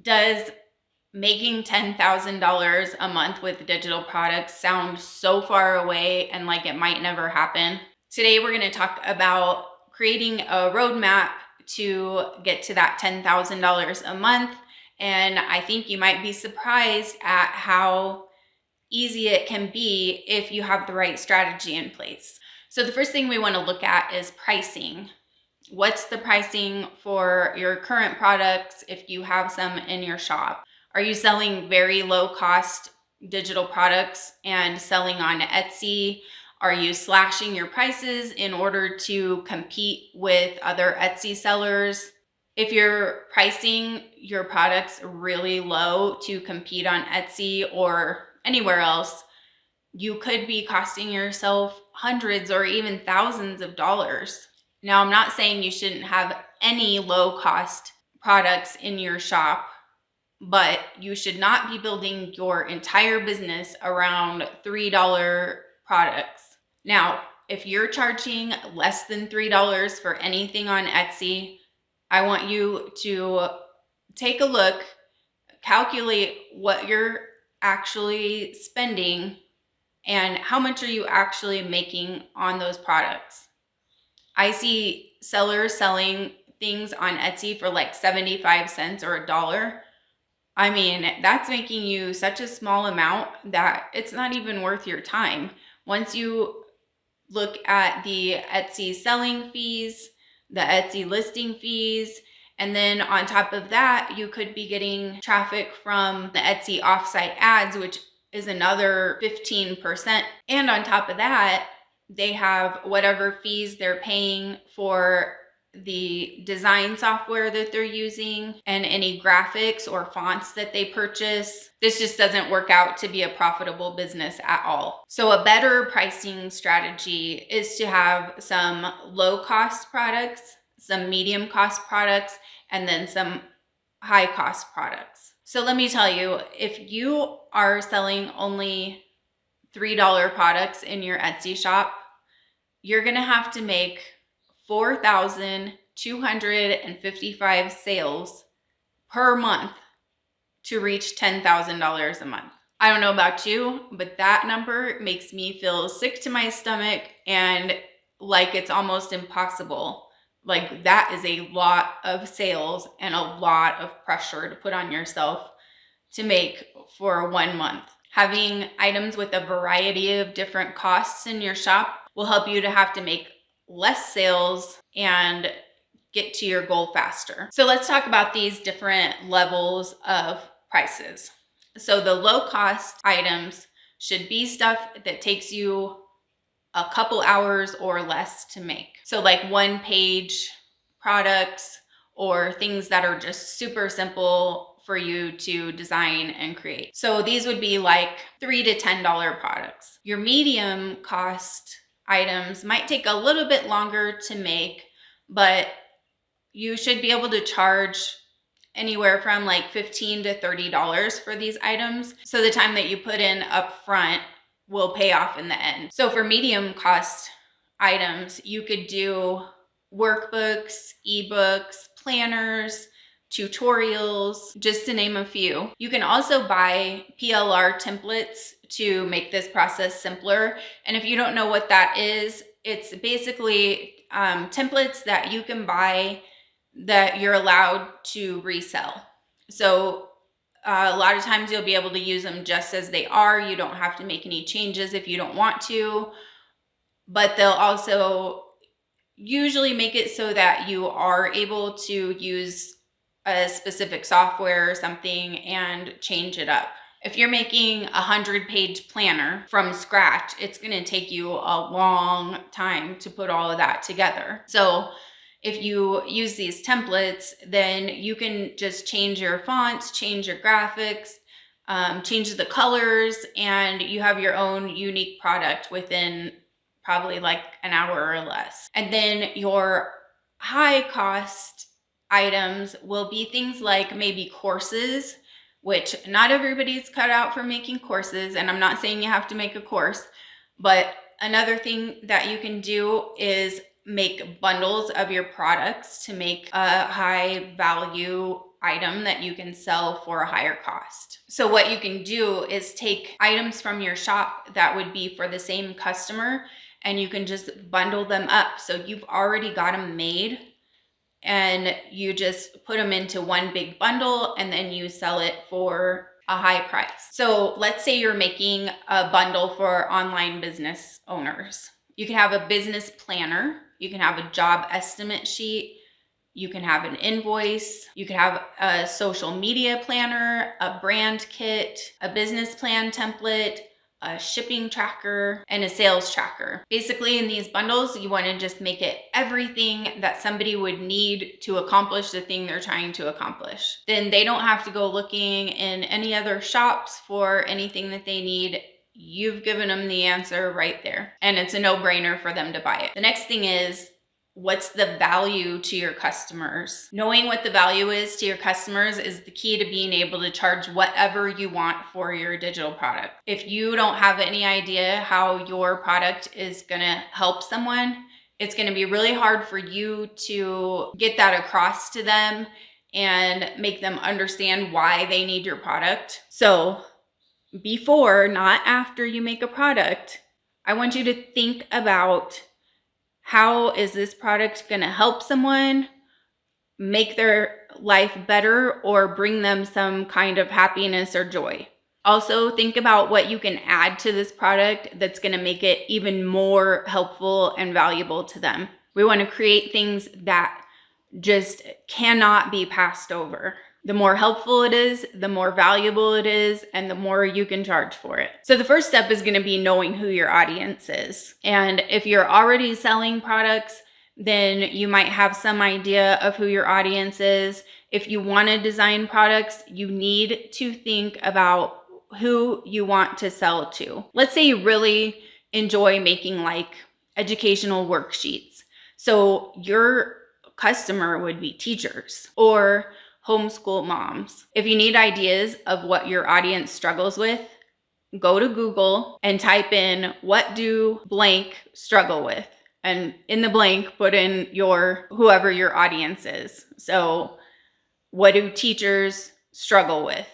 Does making $10,000 a month with digital products sound so far away and like it might never happen? Today, we're going to talk about creating a roadmap to get to that $10,000 a month. And I think you might be surprised at how easy it can be if you have the right strategy in place. So the first thing we want to look at is pricing. What's the pricing for your current products if you have some in your shop? Are you selling very low cost digital products and selling on Etsy? Are you slashing your prices in order to compete with other Etsy sellers? If you're pricing your products really low to compete on Etsy or anywhere else, you could be costing yourself hundreds or even thousands of dollars. Now, I'm not saying you shouldn't have any low cost products in your shop, but you should not be building your entire business around $3 products. Now, if you're charging less than $3 for anything on Etsy, I want you to take a look, calculate what you're actually spending and how much are you actually making on those products. I see sellers selling things on Etsy for like 75 cents or $1. I mean, that's making you such a small amount that it's not even worth your time. Once you look at the Etsy selling fees, the Etsy listing fees, and then on top of that, you could be getting traffic from the Etsy offsite ads, which is another 15%. And on top of that, they have whatever fees they're paying for the design software that they're using and any graphics or fonts that they purchase. This just doesn't work out to be a profitable business at all. So a better pricing strategy is to have some low cost products, some medium cost products, and then some high cost products. So let me tell you, if you are selling only $3 products in your Etsy shop, you're gonna have to make 4,255 sales per month to reach $10,000 a month. I don't know about you, but that number makes me feel sick to my stomach and like it's almost impossible. Like that is a lot of sales and a lot of pressure to put on yourself to make for 1 month. Having items with a variety of different costs in your shop will help you to have to make less sales and get to your goal faster. So let's talk about these different levels of prices. So the low cost items should be stuff that takes you a couple hours or less to make. So like 1-page products or things that are just super simple for you to design and create. So these would be like $3 to $10 products. Your medium cost items might take a little bit longer to make, but you should be able to charge anywhere from like $15 to $30 for these items. So the time that you put in up front will pay off in the end. So for medium cost items, you could do workbooks, ebooks, planners, tutorials, just to name a few. You can also buy PLR templates to make this process simpler. And if you don't know what that is, it's basically templates that you can buy that you're allowed to resell. So a lot of times you'll be able to use them just as they are. You don't have to make any changes if you don't want to, but they'll also usually make it so that you are able to use a specific software or something and change it up. If you're making a 100-page planner from scratch, it's going to take you a long time to put all of that together. So if you use these templates, then you can just change your fonts, change your graphics, change the colors, and you have your own unique product within probably like an hour or less. And then your high cost items will be things like maybe courses, which not everybody's cut out for making courses. And I'm not saying you have to make a course, but another thing that you can do is make bundles of your products to make a high value item that you can sell for a higher cost. So what you can do is take items from your shop that would be for the same customer, and you can just bundle them up. So you've already got them made and you just put them into one big bundle, and then you sell it for a high price. So let's say you're making a bundle for online business owners. You can have a business planner, you can have a job estimate sheet, you can have an invoice, you can have a social media planner, a brand kit, a business plan template, a shipping tracker, and a sales tracker. Basically, in these bundles, you want to just make it everything that somebody would need to accomplish the thing they're trying to accomplish. Then they don't have to go looking in any other shops for anything that they need. You've given them the answer right there, and it's a no-brainer for them to buy it. The next thing is, what's the value to your customers? Knowing what the value is to your customers is the key to being able to charge whatever you want for your digital product. If you don't have any idea how your product is gonna help someone, it's gonna be really hard for you to get that across to them and make them understand why they need your product. So before, not after you make a product, I want you to think about, how is this product going to help someone, make their life better, or bring them some kind of happiness or joy? Also, think about what you can add to this product that's going to make it even more helpful and valuable to them. We want to create things that just cannot be passed over. The more helpful it is, the more valuable it is, and the more you can charge for it. So the first step is going to be knowing who your audience is. And if you're already selling products, then you might have some idea of who your audience is. If you want to design products, you need to think about who you want to sell to. Let's say you really enjoy making like educational worksheets. So your customer would be teachers or homeschool moms. If you need ideas of what your audience struggles with, go to Google and type in, what do blank struggle with? And in the blank, put in whoever your audience is. So what do teachers struggle with?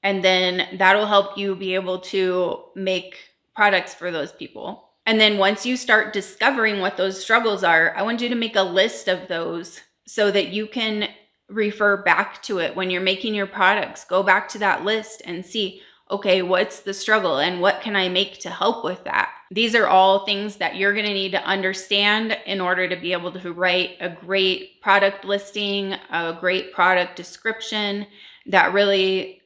And then that'll help you be able to make products for those people. And then once you start discovering what those struggles are, I want you to make a list of those so that you can refer back to it when you're making your products. Go back to that list and see, okay, what's the struggle and what can I make to help with that? These are all things that you're going to need to understand in order to be able to write a great product listing, a great product description that really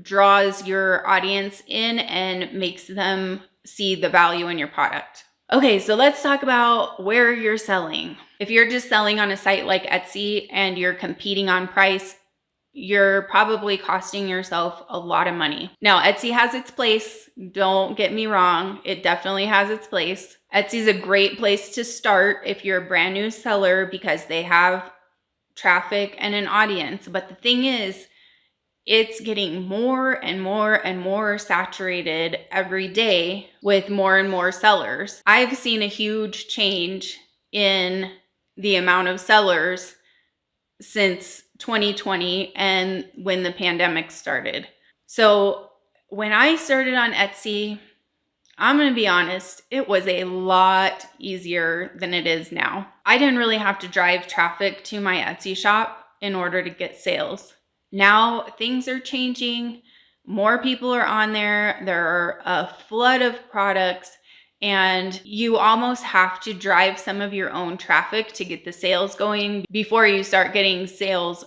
draws your audience in and makes them see the value in your product. Okay, so let's talk about where you're selling. If you're just selling on a site like Etsy and you're competing on price, you're probably costing yourself a lot of money. Now, Etsy has its place. Don't get me wrong. It definitely has its place. Etsy is a great place to start if you're a brand new seller because they have traffic and an audience. But the thing is, it's getting more and more and more saturated every day with more and more sellers. I've seen a huge change in the amount of sellers since 2020 and when the pandemic started. So when I started on Etsy, I'm going to be honest, it was a lot easier than it is now. I didn't really have to drive traffic to my Etsy shop in order to get sales. Now things are changing. More people are on there. There are a flood of products, and you almost have to drive some of your own traffic to get the sales going before you start getting sales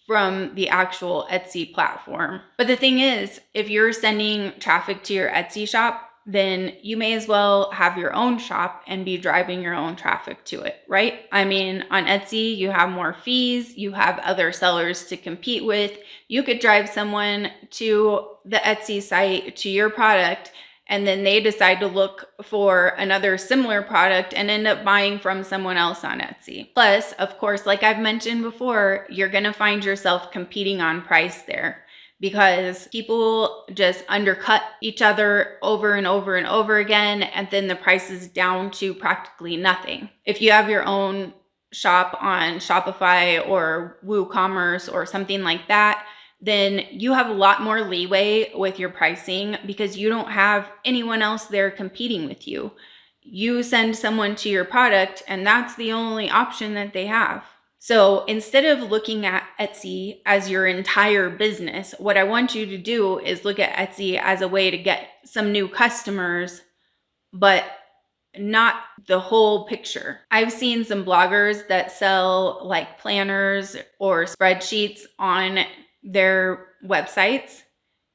from the actual Etsy platform. But the thing is, if you're sending traffic to your Etsy shop, then you may as well have your own shop and be driving your own traffic to it, right? I mean, on Etsy, you have more fees, you have other sellers to compete with. You could drive someone to the Etsy site, to your product, and then they decide to look for another similar product and end up buying from someone else on Etsy. Plus, of course, like I've mentioned before, you're gonna find yourself competing on price there, because people just undercut each other over and over and over again, and then the price is down to practically nothing. If you have your own shop on Shopify or WooCommerce or something like that, then you have a lot more leeway with your pricing because you don't have anyone else there competing with you. You send someone to your product and that's the only option that they have. So instead of looking at Etsy as your entire business, what I want you to do is look at Etsy as a way to get some new customers, but not the whole picture. I've seen some bloggers that sell like planners or spreadsheets on their websites,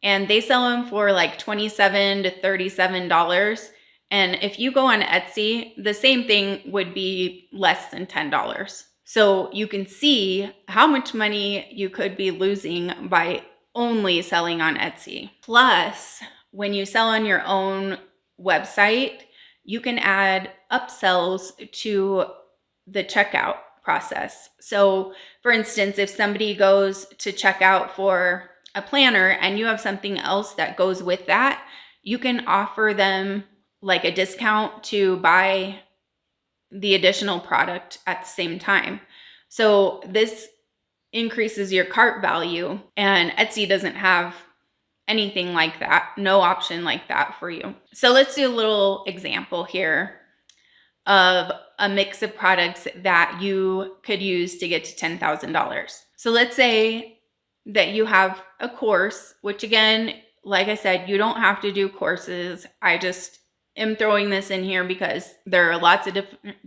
and they sell them for like $27 to $37. And if you go on Etsy, the same thing would be less than $10. So you can see how much money you could be losing by only selling on Etsy. Plus, when you sell on your own website, you can add upsells to the checkout process. So for instance, if somebody goes to check out for a planner and you have something else that goes with that, you can offer them like a discount to buy the additional product at the same time. So this increases your cart value, and Etsy doesn't have anything like that, no option like that for you. So let's do a little example here of a mix of products that you could use to get to $10,000. So let's say that you have a course, which again, like I said, you don't have to do courses. I just am throwing this in here because there are lots of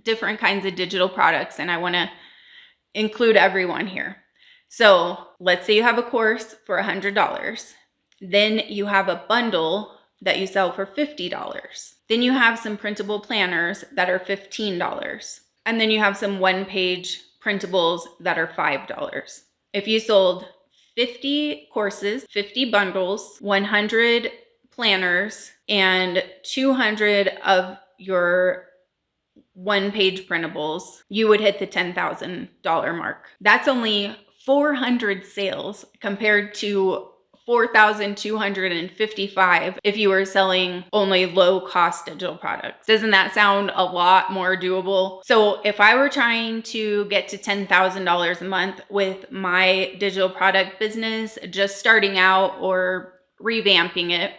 different kinds of digital products and I want to include everyone here. So let's say you have a course for $100. Then you have a bundle that you sell for $50. Then you have some printable planners that are $15. And then you have some one-page printables that are $5. If you sold 50 courses, 50 bundles, 100 planners, and 200 of your one-page printables, you would hit the $10,000 mark. That's only 400 sales compared to 4,255 if you were selling only low-cost digital products. Doesn't that sound a lot more doable? So if I were trying to get to $10,000 a month with my digital product business, just starting out or revamping it,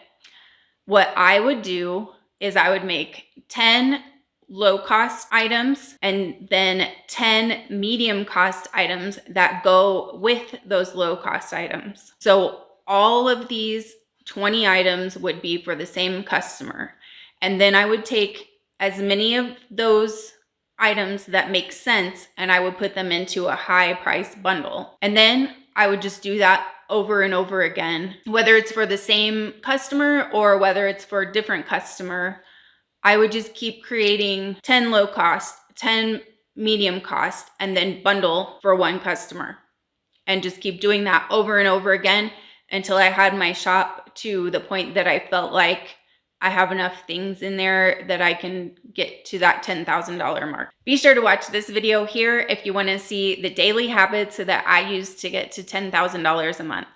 what I would do is I would make 10 low-cost items and then 10 medium-cost items that go with those low-cost items. So all of these 20 items would be for the same customer. And then I would take as many of those items that make sense and I would put them into a high price bundle. And then I would just do that over and over again, whether it's for the same customer or whether it's for a different customer. I would just keep creating 10 low cost, 10 medium cost, and then bundle for one customer. And just keep doing that over and over again until I had my shop to the point that I felt like I have enough things in there that I can get to that $10,000 mark. Be sure to watch this video here if you want to see the daily habits that I use to get to $10,000 a month.